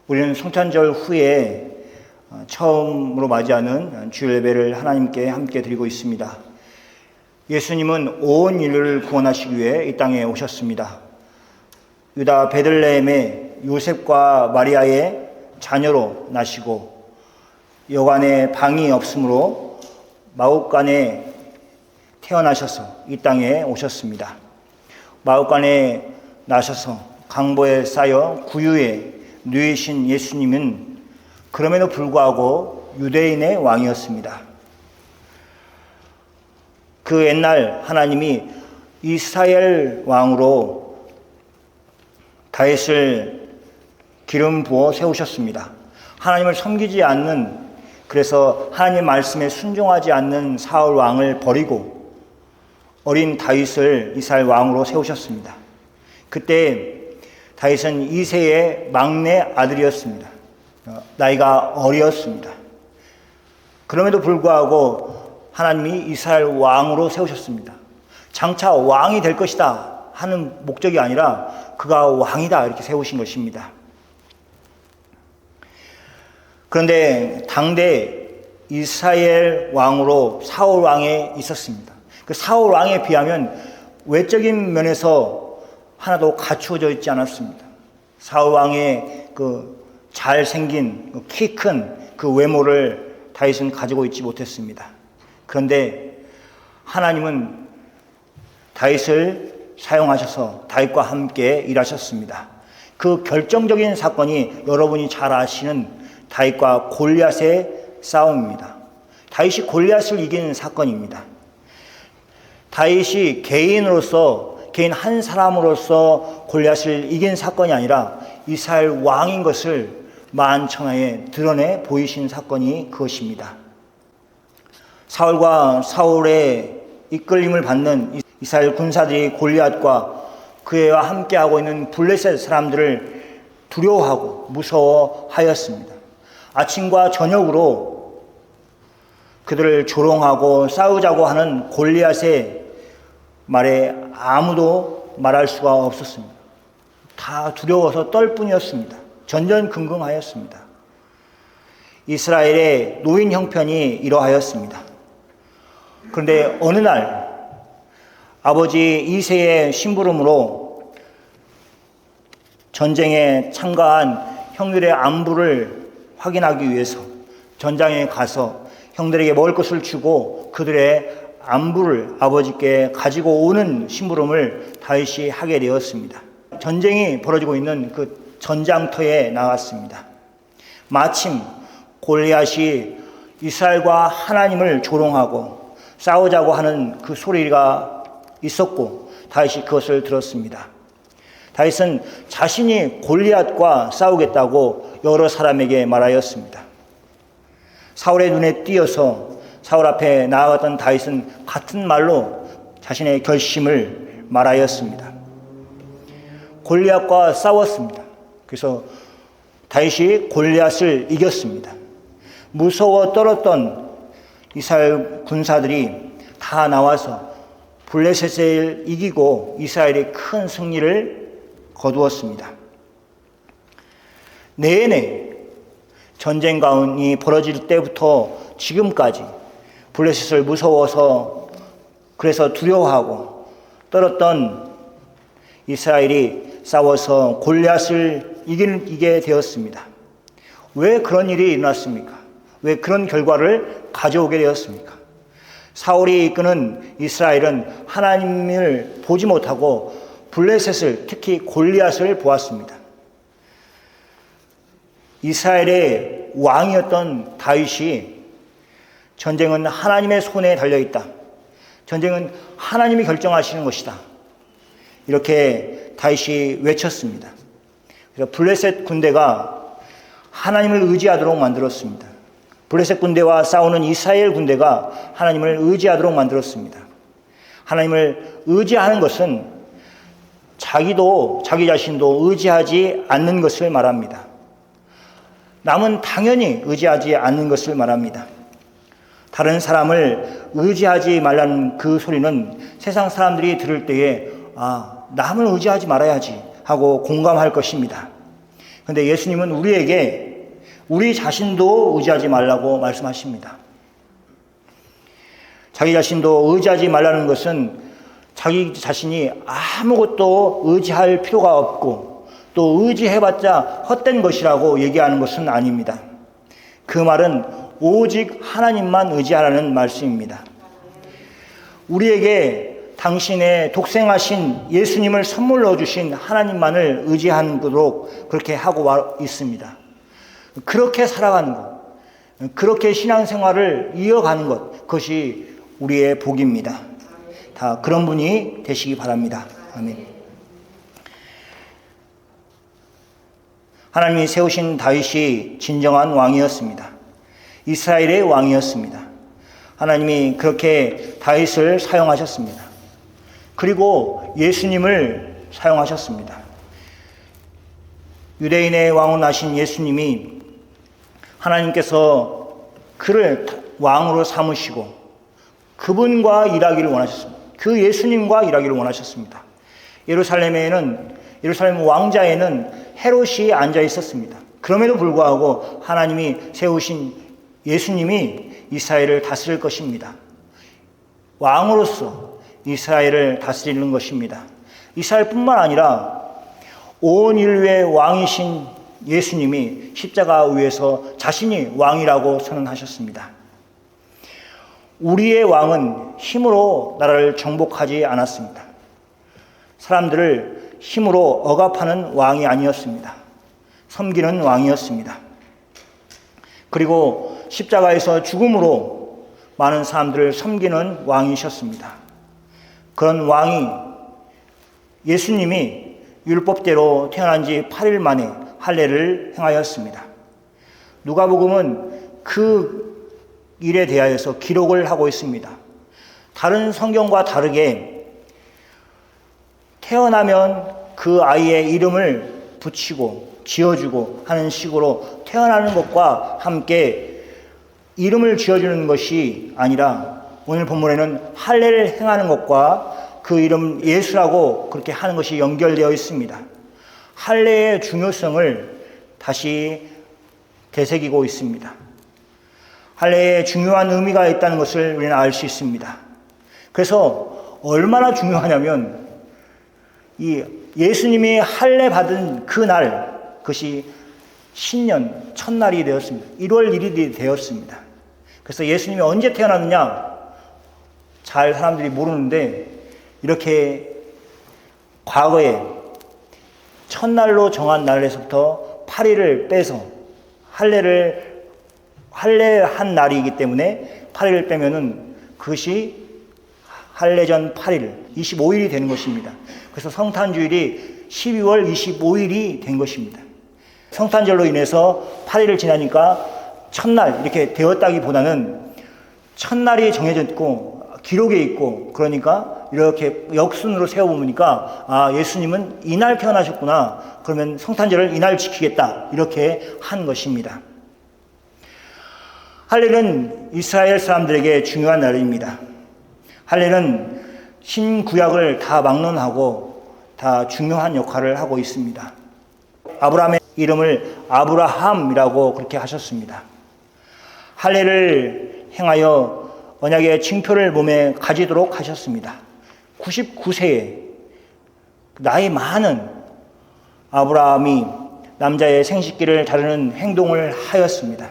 우리는 성탄절 후에 처음으로 맞이하는 주일 예배를 하나님께 함께 드리고 있습니다. 예수님은 온 인류를 구원하시기 위해 이 땅에 오셨습니다. 유다 베들레헴의 요셉과 마리아의 자녀로 나시고 여관에 방이 없으므로 마옥간에 태어나셔서 이 땅에 오셨습니다. 마옥간에 나셔서 강보에 쌓여 구유에 누이신 예수님은 그럼에도 불구하고 유대인의 왕이었습니다. 그 옛날 하나님이 이스라엘 왕으로 다윗을 기름 부어 세우셨습니다. 하나님을 섬기지 않는, 그래서 하나님의 말씀에 순종하지 않는 사울 왕을 버리고 어린 다윗을 이스라엘 왕으로 세우셨습니다. 그때 다윗은 이새의 막내 아들이었습니다. 나이가 어렸습니다. 그럼에도 불구하고 하나님이 이스라엘 왕으로 세우셨습니다. 장차 왕이 될 것이다 하는 목적이 아니라 그가 왕이다 이렇게 세우신 것입니다. 그런데 당대 이스라엘 왕으로 사울 왕에 있었습니다. 그 사울 왕에 비하면 외적인 면에서 하나도 갖추어져 있지 않았습니다. 사울 왕의 그 잘생긴 키 큰 그 외모를 다윗은 가지고 있지 못했습니다. 그런데 하나님은 다윗을 사용하셔서 다윗과 함께 일하셨습니다. 그 결정적인 사건이 여러분이 잘 아시는 다윗과 골리앗의 싸움입니다. 다윗이 골리앗을 이긴 사건입니다. 다윗이 개인 한 사람으로서 골리앗을 이긴 사건이 아니라 이스라엘 왕인 것을 만천하에 드러내 보이신 사건이 그것입니다. 사울과 사울의 이끌림을 받는 이스라엘 군사들이 골리앗과 그와 함께하고 있는 블레셋 사람들을 두려워하고 무서워하였습니다. 아침과 저녁으로 그들을 조롱하고 싸우자고 하는 골리앗의 말에 아무도 말할 수가 없었습니다. 다 두려워서 떨 뿐이었습니다. 전전긍긍하였습니다. 이스라엘의 노인 형편이 이러하였습니다. 그런데 어느 날 아버지 이새의 심부름으로 전쟁에 참가한 형들의 안부를 확인하기 위해서 전장에 가서 형들에게 먹을 것을 주고 그들의 안부를 아버지께 가지고 오는 심부름을 다윗이 하게 되었습니다. 전쟁이 벌어지고 있는 그 전장터에 나갔습니다. 마침 골리앗이 이스라엘과 하나님을 조롱하고 싸우자고 하는 그 소리가 있었고 다윗이 그것을 들었습니다. 다윗은 자신이 골리앗과 싸우겠다고 여러 사람에게 말하였습니다. 사울의 눈에 띄어서 사울 앞에 나아갔던 다윗은 같은 말로 자신의 결심을 말하였습니다. 골리앗과 싸웠습니다. 그래서 다윗이 골리앗을 이겼습니다. 무서워 떨었던 이스라엘 군사들이 다 나와서 블레셋을 이기고 이스라엘이 큰 승리를 거두었습니다. 내내 전쟁이 벌어질 때부터 지금까지 블레셋을 무서워서 그래서 두려워하고 떨었던 이스라엘이 싸워서 골리앗을 이기게 되었습니다. 왜 그런 일이 일어났습니까? 왜 그런 결과를 가져오게 되었습니까? 사울이 이끄는 이스라엘은 하나님을 보지 못하고 블레셋을, 특히 골리앗을 보았습니다. 이스라엘의 왕이었던 다윗이 전쟁은 하나님의 손에 달려있다. 전쟁은 하나님이 결정하시는 것이다. 이렇게 다윗이 외쳤습니다. 그래서 블레셋 군대가 하나님을 의지하도록 만들었습니다. 블레셋 군대와 싸우는 이스라엘 군대가 하나님을 의지하도록 만들었습니다. 하나님을 의지하는 것은 자기 자신도 의지하지 않는 것을 말합니다. 남은 당연히 의지하지 않는 것을 말합니다. 다른 사람을 의지하지 말라는 그 소리는 세상 사람들이 들을 때에 남을 의지하지 말아야지 하고 공감할 것입니다. 그런데 예수님은 우리에게 우리 자신도 의지하지 말라고 말씀하십니다. 자기 자신도 의지하지 말라는 것은 자기 자신이 아무것도 의지할 필요가 없고 또 의지해봤자 헛된 것이라고 얘기하는 것은 아닙니다. 그 말은 오직 하나님만 의지하라는 말씀입니다. 우리에게 당신의 독생하신 예수님을 선물로 주신 하나님만을 의지하도록 그렇게 하고 있습니다. 그렇게 살아가는 것, 그렇게 신앙생활을 이어가는 것, 그것이 우리의 복입니다. 다 그런 분이 되시기 바랍니다. 아멘. 하나님이 세우신 다윗이 진정한 왕이었습니다. 이스라엘의 왕이었습니다. 하나님이 그렇게 다윗을 사용하셨습니다. 그리고 예수님을 사용하셨습니다. 유대인의 왕으로 나신 예수님이 하나님께서 그를 왕으로 삼으시고 그분과 일하기를 원하셨습니다. 그 예수님과 일하기를 원하셨습니다. 예루살렘 왕자에는 헤롯이 앉아 있었습니다. 그럼에도 불구하고 하나님이 세우신 예수님이 이스라엘을 다스릴 것입니다. 왕으로서 이스라엘을 다스리는 것입니다. 이스라엘뿐만 아니라 온 인류의 왕이신 예수님이 십자가 위에서 자신이 왕이라고 선언하셨습니다. 우리의 왕은 힘으로 나라를 정복하지 않았습니다. 사람들을 힘으로 억압하는 왕이 아니었습니다. 섬기는 왕이었습니다. 그리고 십자가에서 죽음으로 많은 사람들을 섬기는 왕이셨습니다. 그런 왕이 예수님이 율법대로 태어난 지 8일 만에 할례를 행하였습니다. 누가복음은 그 일에 대하여서 기록을 하고 있습니다. 다른 성경과 다르게 태어나면 그 아이의 이름을 붙이고 지어주고 하는 식으로 태어나는 것과 함께 이름을 지어주는 것이 아니라 오늘 본문에는 할례를 행하는 것과 그 이름 예수라고 그렇게 하는 것이 연결되어 있습니다. 할례의 중요성을 다시 되새기고 있습니다. 할례에 중요한 의미가 있다는 것을 우리는 알 수 있습니다. 그래서 얼마나 중요하냐면 이 예수님이 할례 받은 그 날, 그것이 신년 첫날이 되었습니다. 1월 1일이 되었습니다. 그래서 예수님이 언제 태어났느냐 잘 사람들이 모르는데 이렇게 과거에 첫날로 정한 날에서부터 8일을 빼서 할례한 날이기 때문에 8일을 빼면은 그것이 할례전 8일, 25일이 되는 것입니다. 그래서 성탄주일이 12월 25일이 된 것입니다. 성탄절로 인해서 8일을 지나니까 첫날 이렇게 되었다기보다는 첫날이 정해져 있고 기록에 있고 그러니까 이렇게 역순으로 세워보니까 아, 예수님은 이날 태어나셨구나. 그러면 성탄절을 이날 지키겠다. 이렇게 한 것입니다. 할례는 이스라엘 사람들에게 중요한 날입니다. 할례는 신구약을 다 막론하고 다 중요한 역할을 하고 있습니다. 아브라함의 이름을 아브라함이라고 그렇게 하셨습니다. 할례를 행하여 언약의 징표를 몸에 가지도록 하셨습니다. 99세에 나이 많은 아브라함이 남자의 생식기를 다루는 행동을 하였습니다.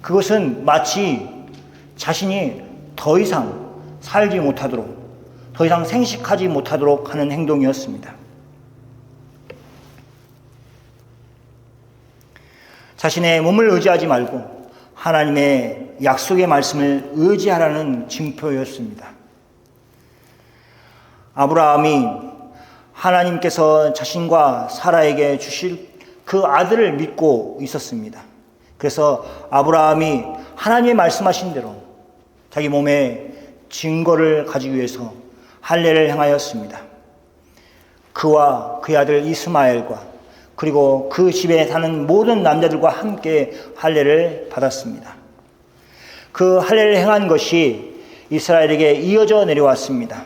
그것은 마치 자신이 더 이상 살지 못하도록, 더 이상 생식하지 못하도록 하는 행동이었습니다. 자신의 몸을 의지하지 말고 하나님의 약속의 말씀을 의지하라는 징표였습니다. 아브라함이 하나님께서 자신과 사라에게 주실 그 아들을 믿고 있었습니다. 그래서 아브라함이 하나님의 말씀하신 대로 자기 몸에 증거를 가지기 위해서 할례를 행하였습니다. 그와 그의 아들 이스마엘과 그리고 그 집에 사는 모든 남자들과 함께 할례를 받았습니다. 그 할례를 행한 것이 이스라엘에게 이어져 내려왔습니다.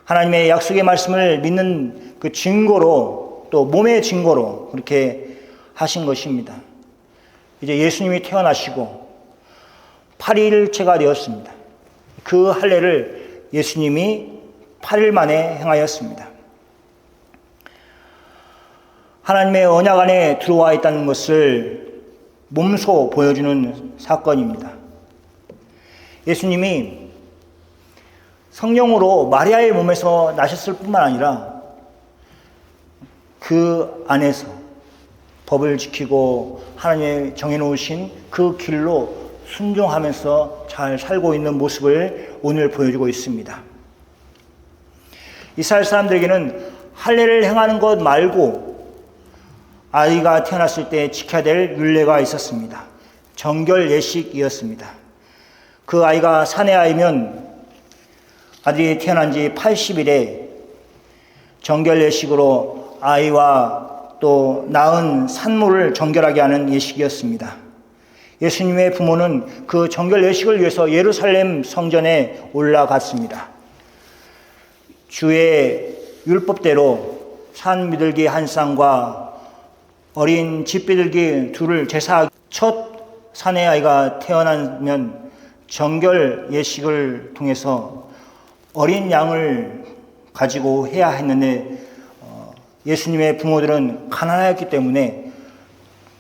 하나님의 약속의 말씀을 믿는 그 증거로 또 몸의 증거로 그렇게 하신 것입니다. 이제 예수님이 태어나시고 8일째가 되었습니다. 그 할례를 예수님이 8일 만에 행하였습니다. 하나님의 언약 안에 들어와 있다는 것을 몸소 보여주는 사건입니다. 예수님이 성령으로 마리아의 몸에서 나셨을 뿐만 아니라 그 안에서 법을 지키고 하나님의 정해놓으신 그 길로 순종하면서 잘 살고 있는 모습을 오늘 보여주고 있습니다. 이스라엘 사람들에게는 할례를 행하는 것 말고 아이가 태어났을 때 지켜야 될 율례가 있었습니다. 정결 예식이었습니다. 그 아이가 사내 아이면 아들이 태어난 지 80일에 정결 예식으로 아이와 또 낳은 산모를 정결하게 하는 예식이었습니다. 예수님의 부모는 그 정결 예식을 위해서 예루살렘 성전에 올라갔습니다. 주의 율법대로 산 비둘기 한 쌍과 어린 집비둘기 둘을 제사하기 첫 사내 아이가 태어나면 정결 예식을 통해서 어린 양을 가지고 해야 했는데 예수님의 부모들은 가난하였기 때문에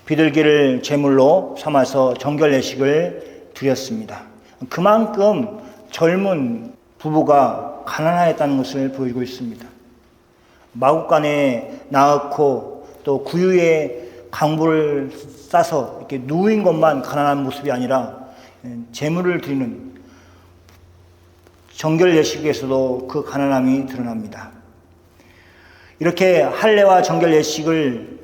비둘기를 제물로 삼아서 정결 예식을 드렸습니다. 그만큼 젊은 부부가 가난하였다는 것을 보여주고 있습니다. 마구간에 낳고 또 구유에 강불을 싸서 이렇게 누인 것만 가난한 모습이 아니라 제물을 드리는 정결 예식에서도 그 가난함이 드러납니다. 이렇게 할례와 정결 예식을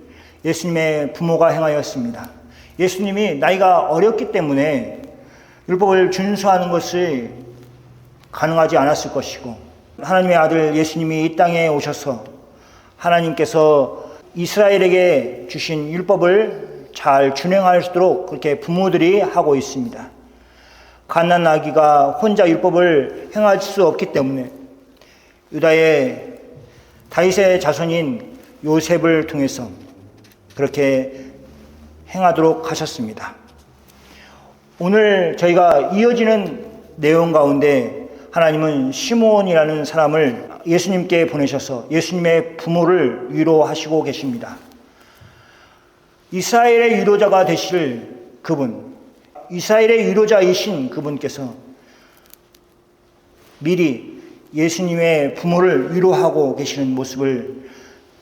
예수님의 부모가 행하였습니다. 예수님이 나이가 어렸기 때문에 율법을 준수하는 것이 가능하지 않았을 것이고, 하나님의 아들 예수님이 이 땅에 오셔서 하나님께서 이스라엘에게 주신 율법을 잘 준행할 수 있도록 그렇게 부모들이 하고 있습니다. 갓난 아기가 혼자 율법을 행할 수 없기 때문에 유다의 다윗의 자손인 요셉을 통해서 그렇게 행하도록 하셨습니다. 오늘 저희가 이어지는 내용 가운데 하나님은 시므온이라는 사람을 예수님께 보내셔서 예수님의 부모를 위로하시고 계십니다. 이스라엘의 위로자가 되실 그분, 이스라엘의 위로자이신 그분께서 미리 예수님의 부모를 위로하고 계시는 모습을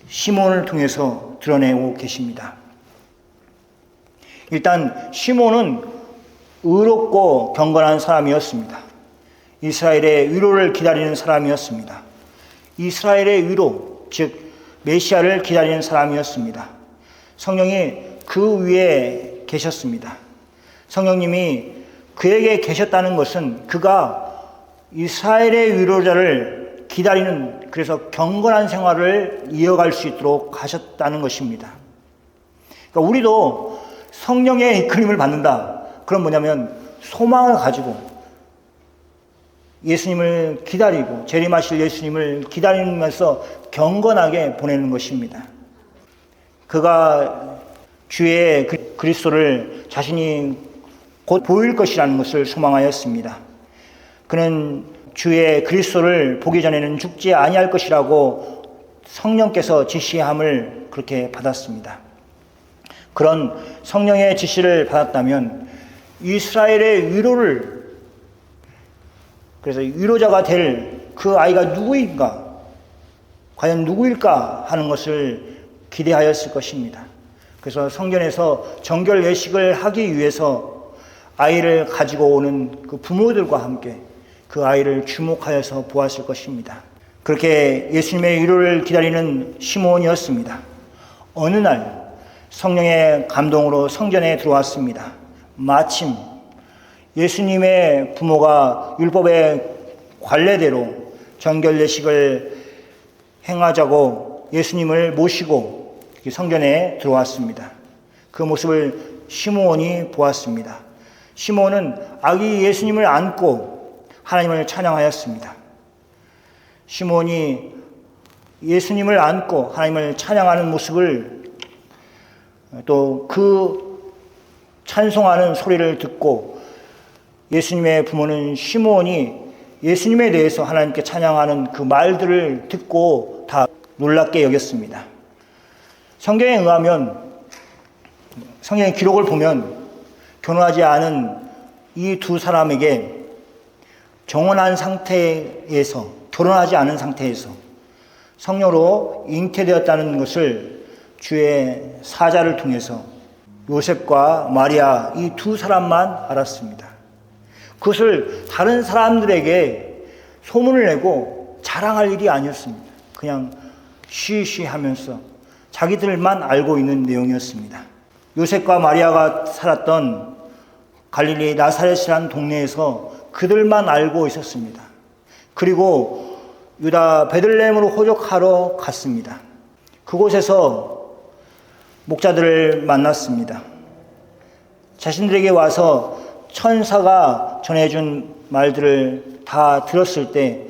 시몬을 통해서 드러내고 계십니다. 일단 시몬은 의롭고 경건한 사람이었습니다. 이스라엘의 위로를 기다리는 사람이었습니다. 이스라엘의 위로, 즉 메시아를 기다리는 사람이었습니다. 성령이 그 위에 계셨습니다. 성령님이 그에게 계셨다는 것은 그가 이스라엘의 위로자를 기다리는, 그래서 경건한 생활을 이어갈 수 있도록 하셨다는 것입니다. 그러니까 우리도 성령의 이끌림을 받는다. 그럼 뭐냐면 소망을 가지고 예수님을 기다리고 재림하실 예수님을 기다리면서 경건하게 보내는 것입니다. 그가 주의 그리스도를 자신이 곧 보일 것이라는 것을 소망하였습니다. 그는 주의 그리스도를 보기 전에는 죽지 아니할 것이라고 성령께서 지시함을 그렇게 받았습니다. 그런 성령의 지시를 받았다면 이스라엘의 위로를, 그래서 위로자가 될 그 아이가 누구인가, 과연 누구일까 하는 것을 기대하였을 것입니다. 그래서 성전에서 정결 예식을 하기 위해서 아이를 가지고 오는 그 부모들과 함께 그 아이를 주목하여서 보았을 것입니다. 그렇게 예수님의 위로를 기다리는 시므온이었습니다. 어느 날 성령의 감동으로 성전에 들어왔습니다. 마침 예수님의 부모가 율법의 관례대로 정결 예식을 행하자고 예수님을 모시고 성전에 들어왔습니다. 그 모습을 시므온이 보았습니다. 시므온은 아기 예수님을 안고 하나님을 찬양하였습니다. 시므온이 예수님을 안고 하나님을 찬양하는 모습을, 또 그 찬송하는 소리를 듣고 예수님의 부모는 시므온이 예수님에 대해서 하나님께 찬양하는 그 말들을 듣고 다 놀랍게 여겼습니다. 성경에 의하면, 성경의 기록을 보면 결혼하지 않은 이 두 사람에게 정혼한 상태에서, 결혼하지 않은 상태에서 성녀로 잉태되었다는 것을 주의 사자를 통해서 요셉과 마리아 이 두 사람만 알았습니다. 그것을 다른 사람들에게 소문을 내고 자랑할 일이 아니었습니다. 그냥 쉬쉬 하면서 자기들만 알고 있는 내용이었습니다. 요셉과 마리아가 살았던 갈릴리 나사렛이라는 동네에서 그들만 알고 있었습니다. 그리고 유다 베들레헴으로 호적하러 갔습니다. 그곳에서 목자들을 만났습니다. 자신들에게 와서 천사가 전해준 말들을 다 들었을 때,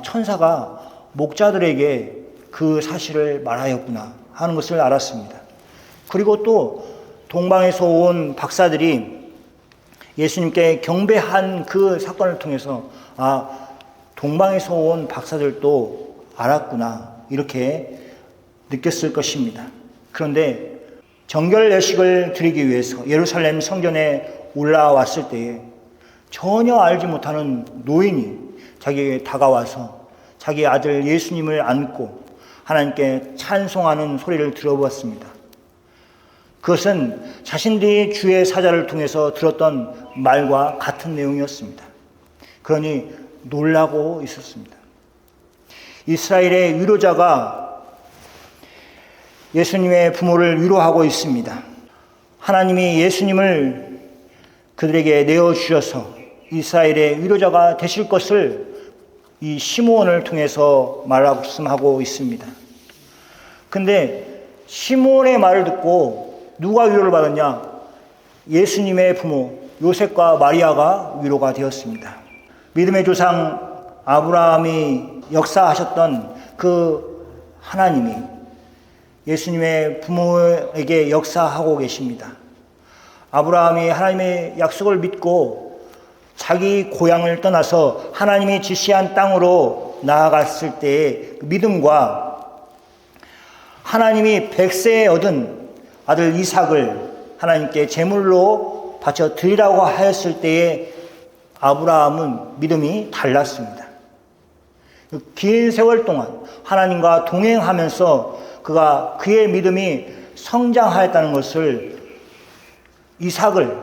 천사가 목자들에게 그 사실을 말하였구나 하는 것을 알았습니다. 그리고 또 동방에서 온 박사들이 예수님께 경배한 그 사건을 통해서 동방에서 온 박사들도 알았구나 이렇게 느꼈을 것입니다. 그런데 정결 예식을 드리기 위해서 예루살렘 성전에 올라왔을 때에 전혀 알지 못하는 노인이 자기에게 다가와서 자기 아들 예수님을 안고 하나님께 찬송하는 소리를 들어보았습니다. 그것은 자신들이 주의 사자를 통해서 들었던 말과 같은 내용이었습니다. 그러니 놀라고 있었습니다. 이스라엘의 위로자가 예수님의 부모를 위로하고 있습니다. 하나님이 예수님을 그들에게 내어주셔서 이스라엘의 위로자가 되실 것을 이 시므온을 통해서 말씀하고 있습니다. 근데 시므온의 말을 듣고 누가 위로를 받았냐? 예수님의 부모 요셉과 마리아가 위로가 되었습니다. 믿음의 조상 아브라함이 역사하셨던 그 하나님이 예수님의 부모에게 역사하고 계십니다. 아브라함이 하나님의 약속을 믿고 자기 고향을 떠나서 하나님이 지시한 땅으로 나아갔을 때의 믿음과 하나님이 100세에 얻은 아들 이삭을 하나님께 제물로 바쳐 드리라고 하였을 때에 아브라함은 믿음이 달랐습니다. 긴 세월 동안 하나님과 동행하면서 그의 믿음이 성장하였다는 것을 이삭을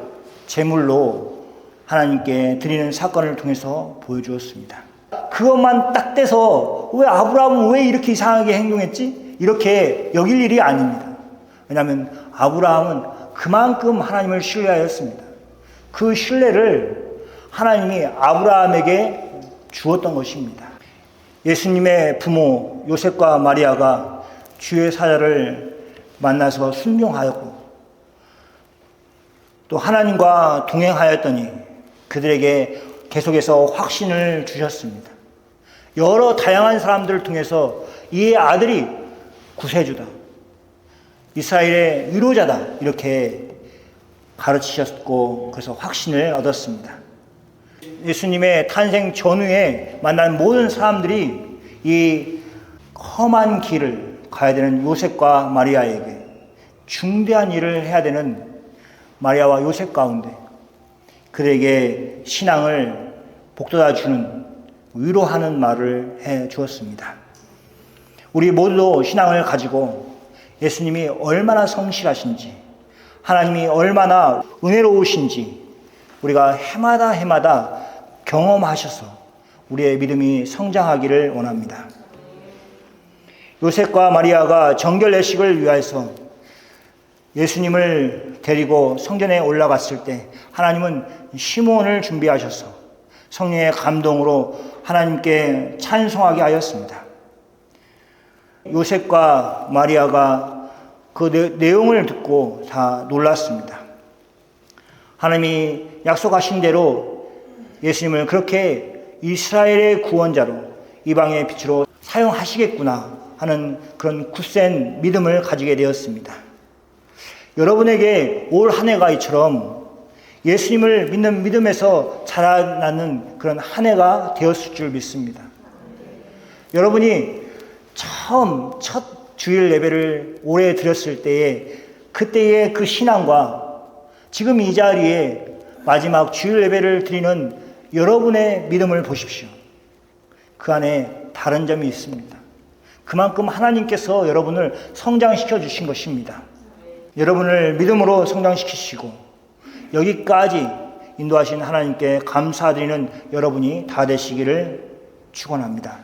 제물로 하나님께 드리는 사건을 통해서 보여주었습니다. 그것만 딱 떼서 왜 아브라함은 왜 이렇게 이상하게 행동했지? 이렇게 여길 일이 아닙니다. 왜냐하면 아브라함은 그만큼 하나님을 신뢰하였습니다. 그 신뢰를 하나님이 아브라함에게 주었던 것입니다. 예수님의 부모 요셉과 마리아가 주의 사자를 만나서 순종하였고 또 하나님과 동행하였더니 그들에게 계속해서 확신을 주셨습니다. 여러 다양한 사람들을 통해서 이 아들이 구세주다, 이스라엘의 위로자다 이렇게 가르치셨고 그래서 확신을 얻었습니다. 예수님의 탄생 전후에 만난 모든 사람들이 이 험한 길을 가야 되는 요셉과 마리아에게 중대한 일을 해야 되는 마리아와 요셉 가운데 그들에게 신앙을 복돋아 주는 위로하는 말을 해 주었습니다. 우리 모두도 신앙을 가지고 예수님이 얼마나 성실하신지, 하나님이 얼마나 은혜로우신지 우리가 해마다 경험하셔서 우리의 믿음이 성장하기를 원합니다. 요셉과 마리아가 정결 예식을 위해서 예수님을 데리고 성전에 올라갔을 때 하나님은 시므온을 준비하셔서 성령의 감동으로 하나님께 찬송하게 하였습니다. 요셉과 마리아가 그 내용을 듣고 다 놀랐습니다. 하나님이 약속하신 대로 예수님을 그렇게 이스라엘의 구원자로 이방의 빛으로 사용하시겠구나 하는 그런 굳센 믿음을 가지게 되었습니다. 여러분에게 올 한 해가 이처럼 예수님을 믿는 믿음에서 자라나는 그런 한 해가 되었을 줄 믿습니다. 여러분이 처음 첫 주일 예배를 올해 드렸을 때에 그때의 그 신앙과 지금 이 자리에 마지막 주일 예배를 드리는 여러분의 믿음을 보십시오. 그 안에 다른 점이 있습니다. 그만큼 하나님께서 여러분을 성장시켜 주신 것입니다. 여러분을 믿음으로 성장시키시고 여기까지 인도하신 하나님께 감사드리는 여러분이 다 되시기를 축원합니다.